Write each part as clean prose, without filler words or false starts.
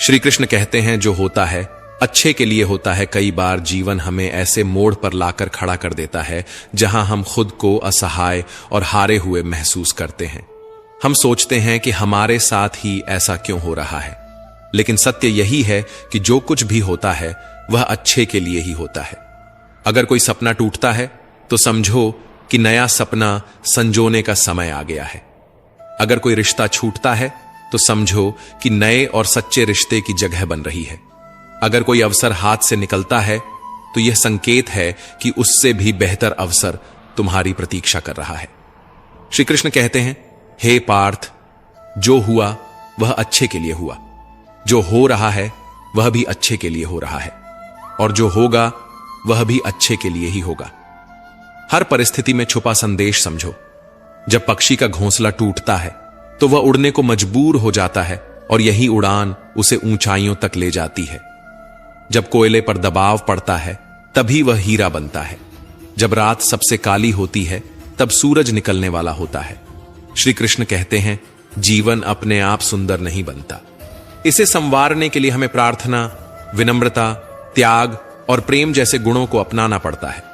श्री कृष्ण कहते हैं जो होता है अच्छे के लिए होता है। कई बार जीवन हमें ऐसे मोड़ पर लाकर खड़ा कर देता है जहां हम खुद को असहाय और हारे हुए महसूस करते हैं। हम सोचते हैं कि हमारे साथ ही ऐसा क्यों हो रहा है, लेकिन सत्य यही है कि जो कुछ भी होता है वह अच्छे के लिए ही होता है। अगर कोई सपना टूटता है तो समझो कि नया सपना संजोने का समय आ गया है। अगर कोई रिश्ता छूटता है तो समझो कि नए और सच्चे रिश्ते की जगह बन रही है। अगर कोई अवसर हाथ से निकलता है तो यह संकेत है कि उससे भी बेहतर अवसर तुम्हारी प्रतीक्षा कर रहा है। श्री कृष्ण कहते हैं, हे पार्थ, जो हुआ वह अच्छे के लिए हुआ, जो हो रहा है वह भी अच्छे के लिए हो रहा है, और जो होगा वह भी अच्छे के लिए ही होगा। हर परिस्थिति में छुपा संदेश समझो। जब पक्षी का घोंसला टूटता है तो वह उड़ने को मजबूर हो जाता है, और यही उड़ान उसे ऊंचाइयों तक ले जाती है। जब कोयले पर दबाव पड़ता है तभी वह हीरा बनता है। जब रात सबसे काली होती है तब सूरज निकलने वाला होता है। श्री कृष्ण कहते हैं, जीवन अपने आप सुंदर नहीं बनता, इसे संवारने के लिए हमें प्रार्थना, विनम्रता, त्याग और प्रेम जैसे गुणों को अपनाना पड़ता है।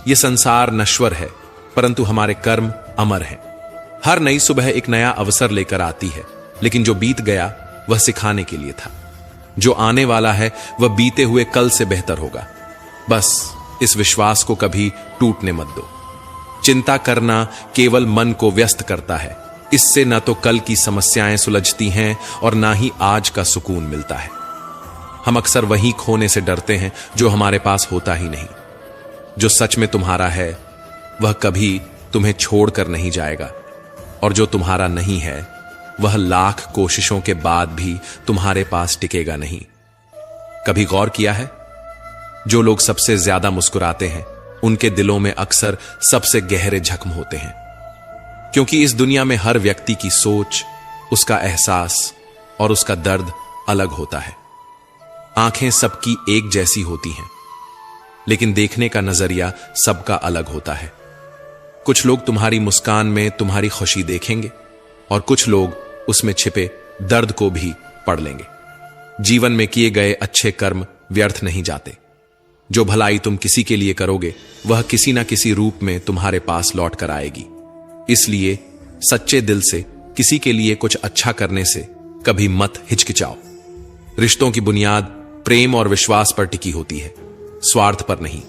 यह संसार नश्वर है, परंतु हमारे कर्म अमर हैं। हर नई सुबह एक नया अवसर लेकर आती है, लेकिन जो बीत गया वह सिखाने के लिए था। जो आने वाला है वह बीते हुए कल से बेहतर होगा। बस इस विश्वास को कभी टूटने मत दो। चिंता करना केवल मन को व्यस्त करता है। इससे न तो कल की समस्याएं सुलझती हैं और ना ही आज का सुकून मिलता है। हम अक्सर वही खोने से डरते हैं जो हमारे पास होता ही नहीं। जो सच में तुम्हारा है वह कभी तुम्हें छोड़कर नहीं जाएगा, और जो तुम्हारा नहीं है वह लाख कोशिशों के बाद भी तुम्हारे पास टिकेगा नहीं। कभी गौर किया है, जो लोग सबसे ज्यादा मुस्कुराते हैं उनके दिलों में अक्सर सबसे गहरे जख्म होते हैं, क्योंकि इस दुनिया में हर व्यक्ति की सोच, उसका एहसास और उसका दर्द अलग होता है। आंखें सबकी एक जैसी होती हैं, लेकिन देखने का नजरिया सबका अलग होता है। कुछ लोग तुम्हारी मुस्कान में तुम्हारी खुशी देखेंगे, और कुछ लोग उसमें छिपे दर्द को भी पढ़ लेंगे। जीवन में किए गए अच्छे कर्म व्यर्थ नहीं जाते। जो भलाई तुम किसी के लिए करोगे वह किसी ना किसी रूप में तुम्हारे पास लौट कर आएगी। इसलिए सच्चे दिल से किसी के लिए कुछ अच्छा करने से कभी मत हिचकिचाओ। रिश्तों की बुनियाद प्रेम और विश्वास पर टिकी होती है, स्वार्थ पर नहीं।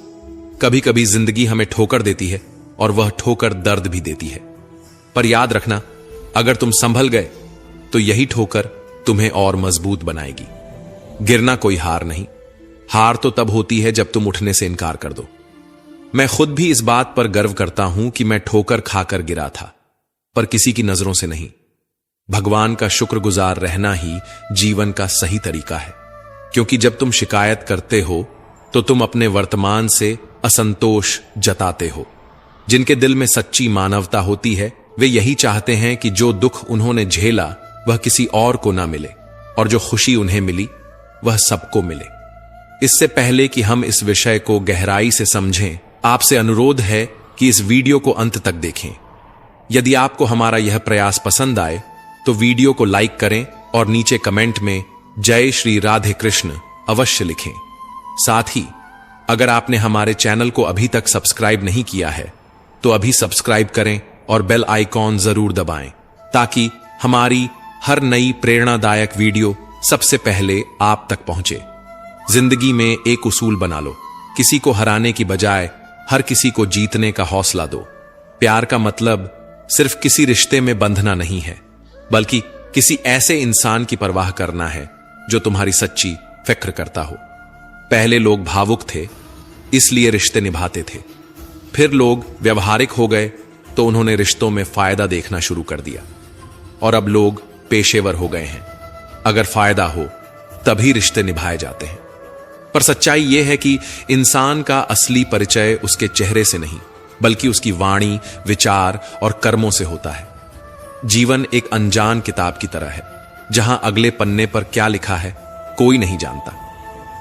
कभी कभी जिंदगी हमें ठोकर देती है, और वह ठोकर दर्द भी देती है, पर याद रखना, अगर तुम संभल गए तो यही ठोकर तुम्हें और मजबूत बनाएगी। गिरना कोई हार नहीं, हार तो तब होती है जब तुम उठने से इनकार कर दो। मैं खुद भी इस बात पर गर्व करता हूं कि मैं ठोकर खाकर गिरा था, पर किसी की नजरों से नहीं। भगवान का शुक्रगुजार रहना ही जीवन का सही तरीका है, क्योंकि जब तुम शिकायत करते हो तो तुम अपने वर्तमान से असंतोष जताते हो। जिनके दिल में सच्ची मानवता होती है वे यही चाहते हैं कि जो दुख उन्होंने झेला वह किसी और को ना मिले, और जो खुशी उन्हें मिली वह सबको मिले। इससे पहले कि हम इस विषय को गहराई से समझें, आपसे अनुरोध है कि इस वीडियो को अंत तक देखें। यदि आपको हमारा यह प्रयास पसंद आए तो वीडियो को लाइक करें और नीचे कमेंट में जय श्री राधे कृष्ण अवश्य लिखें। साथ ही अगर आपने हमारे चैनल को अभी तक सब्सक्राइब नहीं किया है तो अभी सब्सक्राइब करें और बेल आइकॉन जरूर दबाएं, ताकि हमारी हर नई प्रेरणादायक वीडियो सबसे पहले आप तक पहुंचे। जिंदगी में एक उसूल बना लो, किसी को हराने की बजाय हर किसी को जीतने का हौसला दो। प्यार का मतलब सिर्फ किसी रिश्ते में बंधना नहीं है, बल्कि किसी ऐसे इंसान की परवाह करना है जो तुम्हारी सच्ची फिक्र करता हो। पहले लोग भावुक थे, इसलिए रिश्ते निभाते थे। फिर लोग व्यवहारिक हो गए तो उन्होंने रिश्तों में फायदा देखना शुरू कर दिया, और अब लोग पेशेवर हो गए हैं। अगर फायदा हो तभी रिश्ते निभाए जाते हैं। पर सच्चाई यह है कि इंसान का असली परिचय उसके चेहरे से नहीं, बल्कि उसकी वाणी, विचार और कर्मों से होता है। जीवन एक अनजान किताब की तरह है, जहां अगले पन्ने पर क्या लिखा है कोई नहीं जानता,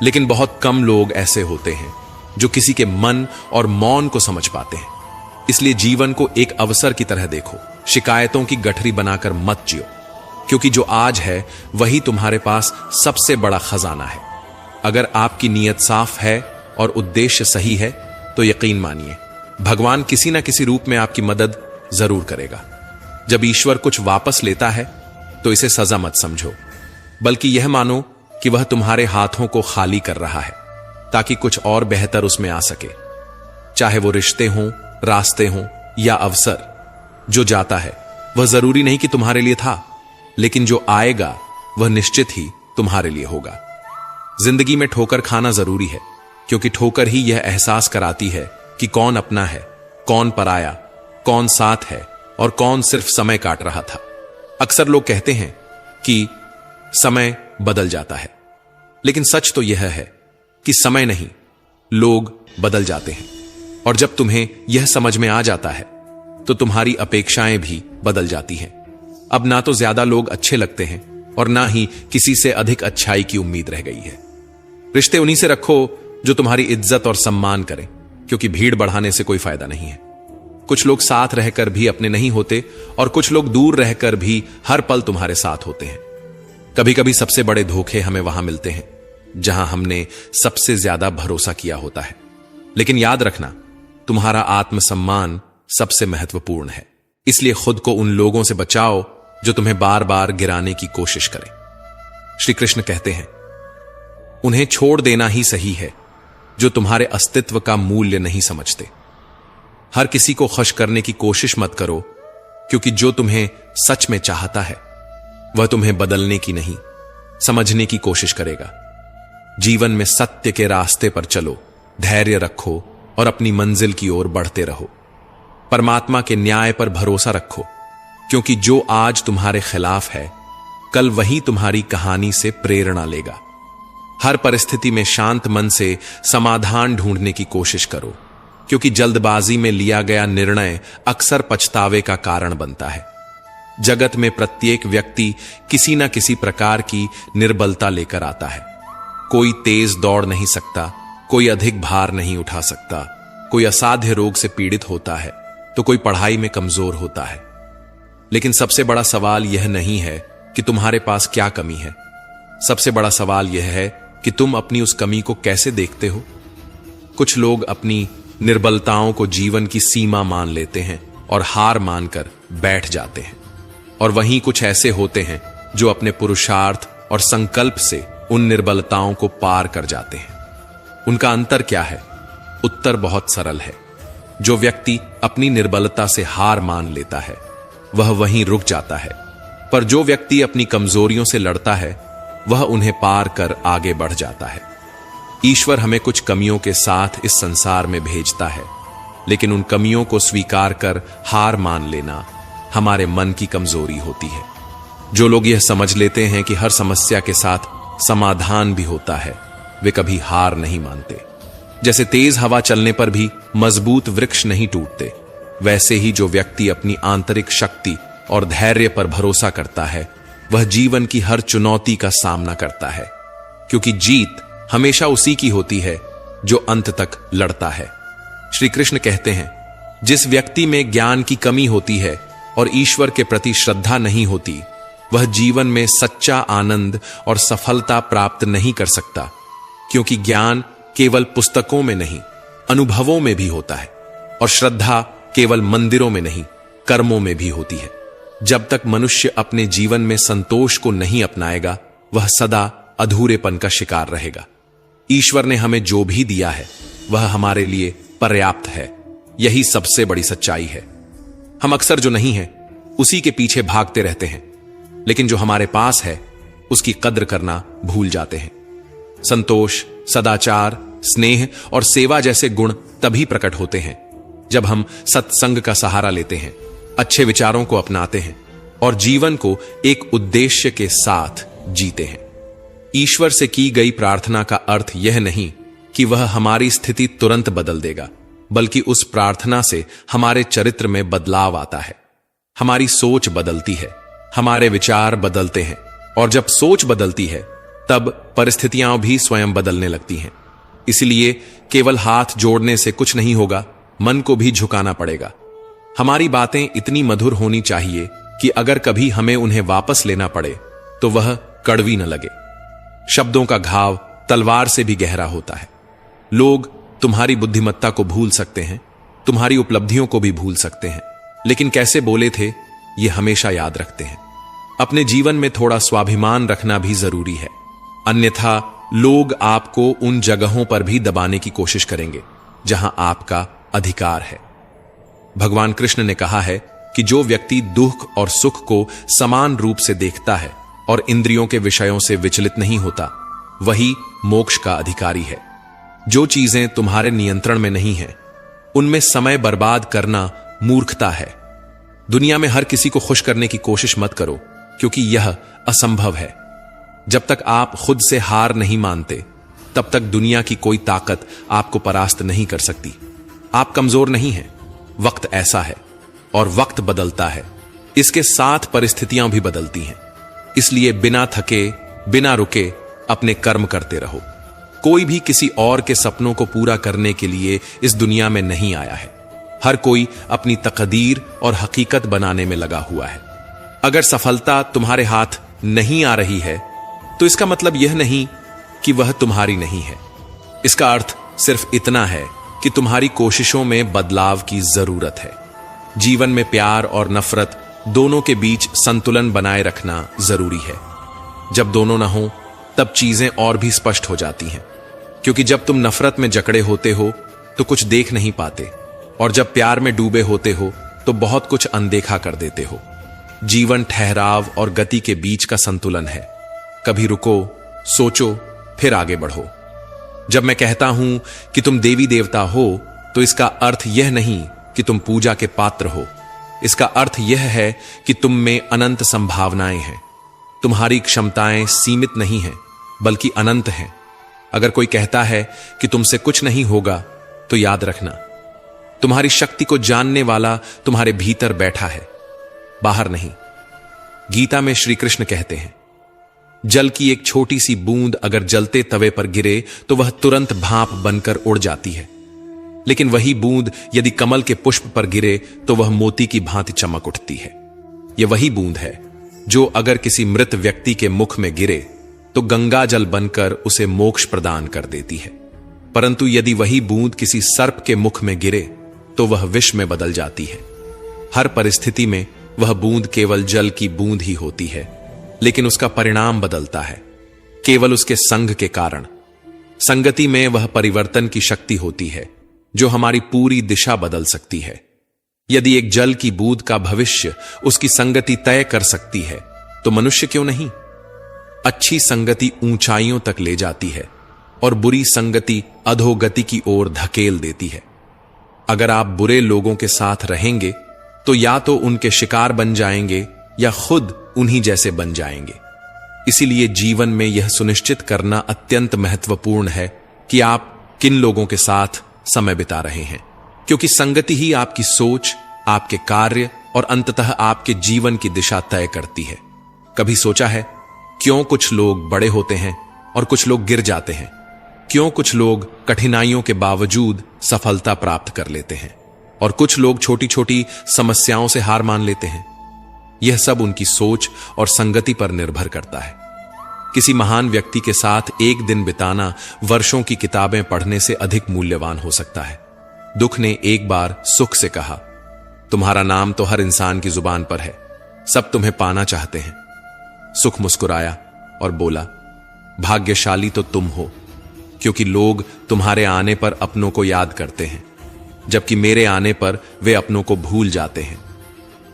लेकिन बहुत कम लोग ऐसे होते हैं जो किसी के मन और मौन को समझ पाते हैं। इसलिए जीवन को एक अवसर की तरह देखो, शिकायतों की गठरी बनाकर मत जियो। क्योंकि जो आज है वही तुम्हारे पास सबसे बड़ा खजाना है। अगर आपकी नीयत साफ है और उद्देश्य सही है तो यकीन मानिए भगवान किसी ना किसी रूप में आपकी मदद जरूर करेगा। जब ईश्वर कुछ वापस लेता है तो इसे सजा मत समझो, बल्कि यह मानो कि वह तुम्हारे हाथों को खाली कर रहा है ताकि कुछ और बेहतर उसमें आ सके। चाहे वो रिश्ते हों, रास्ते हों या अवसर, जो जाता है वह जरूरी नहीं कि तुम्हारे लिए था, लेकिन जो आएगा वह निश्चित ही तुम्हारे लिए होगा। जिंदगी में ठोकर खाना जरूरी है, क्योंकि ठोकर ही यह एहसास कराती है कि कौन अपना है, कौन पराया, कौन साथ है और कौन सिर्फ समय काट रहा था। अक्सर लोग कहते हैं कि समय बदल जाता है, लेकिन सच तो यह है कि समय नहीं, लोग बदल जाते हैं। और जब तुम्हें यह समझ में आ जाता है तो तुम्हारी अपेक्षाएं भी बदल जाती हैं। अब ना तो ज्यादा लोग अच्छे लगते हैं और ना ही किसी से अधिक अच्छाई की उम्मीद रह गई है। रिश्ते उन्हीं से रखो जो तुम्हारी इज्जत और सम्मान करें, क्योंकि भीड़ बढ़ाने से कोई फायदा नहीं है। कुछ लोग साथ रहकर भी अपने नहीं होते और कुछ लोग दूर रहकर भी हर पल तुम्हारे साथ होते हैं। कभी कभी सबसे बड़े धोखे हमें वहां मिलते हैं जहां हमने सबसे ज्यादा भरोसा किया होता है। लेकिन याद रखना, तुम्हारा आत्मसम्मान सबसे महत्वपूर्ण है, इसलिए खुद को उन लोगों से बचाओ जो तुम्हें बार बार गिराने की कोशिश करें। श्री कृष्ण कहते हैं, उन्हें छोड़ देना ही सही है जो तुम्हारे अस्तित्व का मूल्य नहीं समझते। हर किसी को खुश करने की कोशिश मत करो, क्योंकि जो तुम्हें सच में चाहता है वह तुम्हें बदलने की नहीं, समझने की कोशिश करेगा। जीवन में सत्य के रास्ते पर चलो, धैर्य रखो और अपनी मंजिल की ओर बढ़ते रहो। परमात्मा के न्याय पर भरोसा रखो, क्योंकि जो आज तुम्हारे खिलाफ है कल वही तुम्हारी कहानी से प्रेरणा लेगा। हर परिस्थिति में शांत मन से समाधान ढूंढने की कोशिश करो, क्योंकि जल्दबाजी में लिया गया निर्णय अक्सर पछतावे का कारण बनता है। जगत में प्रत्येक व्यक्ति किसी न किसी प्रकार की निर्बलता लेकर आता है। कोई तेज दौड़ नहीं सकता, कोई अधिक भार नहीं उठा सकता, कोई असाध्य रोग से पीड़ित होता है तो कोई पढ़ाई में कमजोर होता है। लेकिन सबसे बड़ा सवाल यह नहीं है कि तुम्हारे पास क्या कमी है, सबसे बड़ा सवाल यह है कि तुम अपनी उस कमी को कैसे देखते हो। कुछ लोग अपनी निर्बलताओं को जीवन की सीमा मान लेते हैं और हार मानकर बैठ जाते हैं, और वहीं कुछ ऐसे होते हैं जो अपने पुरुषार्थ और संकल्प से उन निर्बलताओं को पार कर जाते हैं। उनका अंतर क्या है? उत्तर बहुत सरल है। जो व्यक्ति अपनी निर्बलता से हार मान लेता है वह वहीं रुक जाता है, पर जो व्यक्ति अपनी कमजोरियों से लड़ता है वह उन्हें पार कर आगे बढ़ जाता है। ईश्वर हमें कुछ कमियों के साथ इस संसार में भेजता है, लेकिन उन कमियों को स्वीकार कर हार मान लेना हमारे मन की कमजोरी होती है। जो लोग यह समझ लेते हैं कि हर समस्या के साथ समाधान भी होता है, वे कभी हार नहीं मानते। जैसे तेज हवा चलने पर भी मजबूत वृक्ष नहीं टूटते, वैसे ही जो व्यक्ति अपनी आंतरिक शक्ति और धैर्य पर भरोसा करता है वह जीवन की हर चुनौती का सामना करता है, क्योंकि जीत हमेशा उसी की होती है जो अंत तक लड़ता है। श्री कृष्ण कहते हैं, जिस व्यक्ति में ज्ञान की कमी होती है और ईश्वर के प्रति श्रद्धा नहीं होती, वह जीवन में सच्चा आनंद और सफलता प्राप्त नहीं कर सकता, क्योंकि ज्ञान केवल पुस्तकों में नहीं, अनुभवों में भी होता है, और श्रद्धा केवल मंदिरों में नहीं, कर्मों में भी होती है। जब तक मनुष्य अपने जीवन में संतोष को नहीं अपनाएगा, वह सदा अधूरेपन का शिकार रहेगा। ईश्वर ने हमें जो भी दिया है वह हमारे लिए पर्याप्त है, यही सबसे बड़ी सच्चाई है। हम अक्सर जो नहीं है उसी के पीछे भागते रहते हैं, लेकिन जो हमारे पास है उसकी कद्र करना भूल जाते हैं। संतोष, सदाचार, स्नेह और सेवा जैसे गुण तभी प्रकट होते हैं जब हम सत्संग का सहारा लेते हैं, अच्छे विचारों को अपनाते हैं और जीवन को एक उद्देश्य के साथ जीते हैं। ईश्वर से की गई प्रार्थना का अर्थ यह नहीं कि वह हमारी स्थिति तुरंत बदल देगा, बल्कि उस प्रार्थना से हमारे चरित्र में बदलाव आता है। हमारी सोच बदलती है, हमारे विचार बदलते हैं, और जब सोच बदलती है तब परिस्थितियां भी स्वयं बदलने लगती हैं। इसलिए केवल हाथ जोड़ने से कुछ नहीं होगा, मन को भी झुकाना पड़ेगा। हमारी बातें इतनी मधुर होनी चाहिए कि अगर कभी हमें उन्हें वापस लेना पड़े तो वह कड़वी न लगे। शब्दों का घाव तलवार से भी गहरा होता है। लोग तुम्हारी बुद्धिमत्ता को भूल सकते हैं, तुम्हारी उपलब्धियों को भी भूल सकते हैं, लेकिन कैसे बोले थे यह हमेशा याद रखते हैं। अपने जीवन में थोड़ा स्वाभिमान रखना भी जरूरी है, अन्यथा लोग आपको उन जगहों पर भी दबाने की कोशिश करेंगे जहां आपका अधिकार है। भगवान कृष्ण ने कहा है कि जो व्यक्ति दुख और सुख को समान रूप से देखता है और इंद्रियों के विषयों से विचलित नहीं होता, वही मोक्ष का अधिकारी है। जो चीजें तुम्हारे नियंत्रण में नहीं हैं, उनमें समय बर्बाद करना मूर्खता है। दुनिया में हर किसी को खुश करने की कोशिश मत करो, क्योंकि यह असंभव है। जब तक आप खुद से हार नहीं मानते, तब तक दुनिया की कोई ताकत आपको परास्त नहीं कर सकती। आप कमजोर नहीं हैं, वक्त ऐसा है और वक्त बदलता है, इसके साथ परिस्थितियां भी बदलती हैं। इसलिए बिना थके, बिना रुके अपने कर्म करते रहो। कोई भी किसी और के सपनों को पूरा करने के लिए इस दुनिया में नहीं आया है। हर कोई अपनी तकदीर और हकीकत बनाने में लगा हुआ है। अगर सफलता तुम्हारे हाथ नहीं आ रही है, तो इसका मतलब यह नहीं कि वह तुम्हारी नहीं है। इसका अर्थ सिर्फ इतना है कि तुम्हारी कोशिशों में बदलाव की जरूरत है। जीवन में प्यार और नफरत दोनों के बीच संतुलन बनाए रखना जरूरी है। जब दोनों ना हो, तब चीजें और भी स्पष्ट हो जाती हैं, क्योंकि जब तुम नफरत में जकड़े होते हो तो कुछ देख नहीं पाते, और जब प्यार में डूबे होते हो तो बहुत कुछ अनदेखा कर देते हो। जीवन ठहराव और गति के बीच का संतुलन है। कभी रुको, सोचो, फिर आगे बढ़ो। जब मैं कहता हूं कि तुम देवी देवता हो, तो इसका अर्थ यह नहीं कि तुम पूजा के पात्र हो। इसका अर्थ यह है कि तुम में अनंत संभावनाएं हैं। तुम्हारी क्षमताएं सीमित नहीं हैं, बल्कि अनंत हैं। अगर कोई कहता है कि तुमसे कुछ नहीं होगा, तो याद रखना, तुम्हारी शक्ति को जानने वाला तुम्हारे भीतर बैठा है, बाहर नहीं। गीता में श्री कृष्ण कहते हैं, जल की एक छोटी सी बूंद अगर जलते तवे पर गिरे तो वह तुरंत भाप बनकर उड़ जाती है, लेकिन वही बूंद यदि कमल के पुष्प पर गिरे तो वह मोती की भांति चमक उठती है। यह वही बूंद है जो अगर किसी मृत व्यक्ति के मुख में गिरे तो गंगा जल बनकर उसे मोक्ष प्रदान कर देती है, परंतु यदि वही बूंद किसी सर्प के मुख में गिरे तो वह विष में बदल जाती है। हर परिस्थिति में वह बूंद केवल जल की बूंद ही होती है, लेकिन उसका परिणाम बदलता है केवल उसके संग के कारण। संगति में वह परिवर्तन की शक्ति होती है जो हमारी पूरी दिशा बदल सकती है। यदि एक जल की बूंद का भविष्य उसकी संगति तय कर सकती है, तो मनुष्य क्यों नहीं? अच्छी संगति ऊंचाइयों तक ले जाती है और बुरी संगति अधोगति की ओर धकेल देती है। अगर आप बुरे लोगों के साथ रहेंगे तो या तो उनके शिकार बन जाएंगे या खुद उन्हीं जैसे बन जाएंगे। इसीलिए जीवन में यह सुनिश्चित करना अत्यंत महत्वपूर्ण है कि आप किन लोगों के साथ समय बिता रहे हैं, क्योंकि संगति ही आपकी सोच, आपके कार्य और अंततः आपके जीवन की दिशा तय करती है। कभी सोचा है क्यों कुछ लोग बड़े होते हैं और कुछ लोग गिर जाते हैं? क्यों कुछ लोग कठिनाइयों के बावजूद सफलता प्राप्त कर लेते हैं और कुछ लोग छोटी छोटी समस्याओं से हार मान लेते हैं? यह सब उनकी सोच और संगति पर निर्भर करता है। किसी महान व्यक्ति के साथ एक दिन बिताना वर्षों की किताबें पढ़ने से अधिक मूल्यवान हो सकता है। दुख ने एक बार सुख से कहा, तुम्हारा नाम तो हर इंसान की जुबान पर है, सब तुम्हें पाना चाहते हैं। सुख मुस्कुराया और बोला, भाग्यशाली तो तुम हो, क्योंकि लोग तुम्हारे आने पर अपनों को याद करते हैं, जबकि मेरे आने पर वे अपनों को भूल जाते हैं।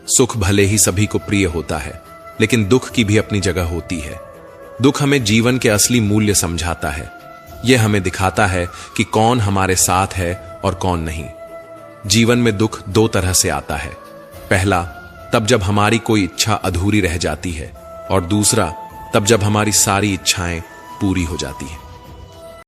सुख भले ही सभी को प्रिय होता है, लेकिन दुख की भी अपनी जगह होती है। दुख हमें जीवन के असली मूल्य समझाता है। यह हमें दिखाता है कि कौन हमारे साथ है और कौन नहीं। जीवन में दुख दो तरह से आता है। पहला, तब जब हमारी कोई इच्छा अधूरी रह जाती है, और दूसरा, तब जब हमारी सारी इच्छाएं पूरी हो जाती हैं।